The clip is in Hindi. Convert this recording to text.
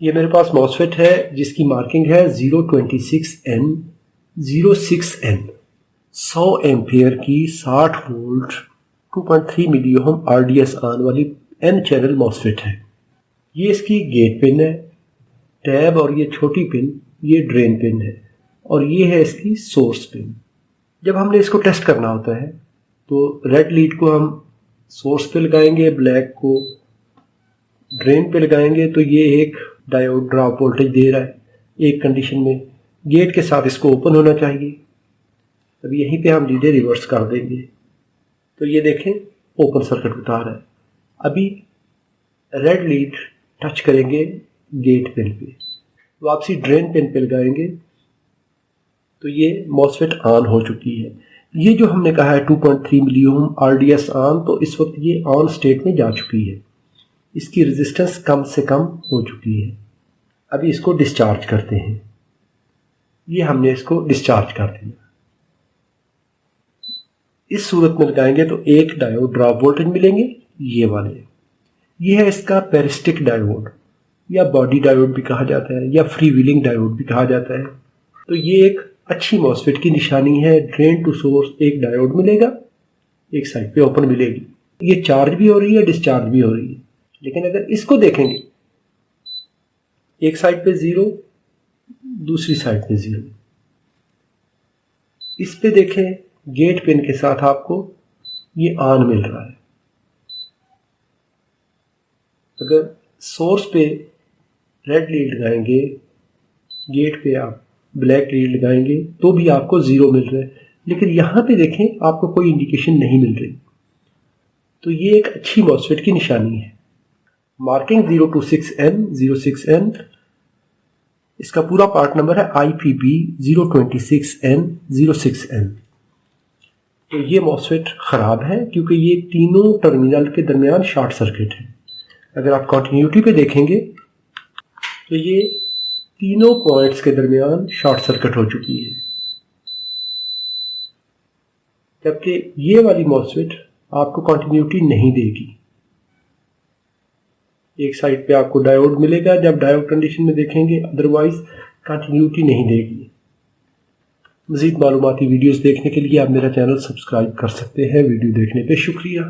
ये मेरे पास मॉसफेट है जिसकी मार्किंग है 026N06N 100 एम्पियर की 60 वोल्ट 2.3 मिली ओम RDS आन वाली N चैनल मॉसफेट है। ये इसकी गेट पिन है, टैब और ये छोटी पिन ये ड्रेन पिन है और ये है इसकी सोर्स पिन। जब हमने इसको टेस्ट करना होता है तो रेड लीड को हम सोर्स पे लगाएंगे, ब्लैक को ड्रेन पे लगाएंगे तो ये एक डायोड ड्रॉप वोल्टेज दे रहा है एक कंडीशन में। गेट के साथ इसको ओपन होना चाहिए। अब यहीं पे हम लीडें रिवर्स कर देंगे तो ये देखें ओपन सर्किट बता रहा है। अभी रेड लीड टच करेंगे गेट पिन पे, वापसी ड्रेन पिन पे लगाएंगे तो ये मॉसफेट ऑन हो चुकी है। ये जो हमने कहा है 2.3 मिली ओम RDS ऑन, तो इस वक्त ये ऑन स्टेट में जा चुकी है। इसकी रेजिस्टेंस कम से कम हो चुकी है। अभी इसको डिस्चार्ज करते हैं। ये हमने इसको डिस्चार्ज कर दिया। इस सूरत में लगाएंगे तो एक डायोड ड्रॉप वोल्टेज मिलेंगे, ये वाले। ये है इसका पैरिस्टिक डायोड या बॉडी डायोड भी कहा जाता है या फ्री व्हीलिंग डायोड भी कहा जाता है। तो ये एक अच्छी मॉसफेट की निशानी है। ड्रेन टू सोर्स एक डायोड मिलेगा, एक साइड पे ओपन मिलेगी। ये चार्ज भी हो रही है, डिस्चार्ज भी हो रही है। लेकिन अगर इसको देखेंगे, एक साइड पे 0, दूसरी साइड पे 0। इस पे देखें गेट पिन के साथ आपको ये ऑन मिल रहा है। अगर सोर्स पे रेड लीड लगाएंगे, गेट पे आप ब्लैक लीड लगाएंगे तो भी आपको 0 मिल रहा है। लेकिन यहां पे देखें आपको कोई इंडिकेशन नहीं मिल रही। तो ये एक अच्छी मॉसफेट की निशानी है। मार्किंग 026N06N, इसका पूरा पार्ट नंबर है IPB 026N06N। तो ये मॉसफेट खराब है क्योंकि ये तीनों टर्मिनल के दरमियान शॉर्ट सर्किट है। अगर आप कंटिन्यूटी पे देखेंगे तो ये तीनों पॉइंट्स के दरमियान शॉर्ट सर्किट हो चुकी है, जबकि ये वाली मॉसफेट आपको कंटिन्यूटी नहीं देगी। एक साइड पे आपको डायोड मिलेगा जब डायोड कंडीशन में देखेंगे, अदरवाइज कंटिन्यूटी नहीं देगी। मज़ीद मालूमाती वीडियोस देखने के लिए आप मेरा चैनल सब्सक्राइब कर सकते हैं। वीडियो देखने पे शुक्रिया।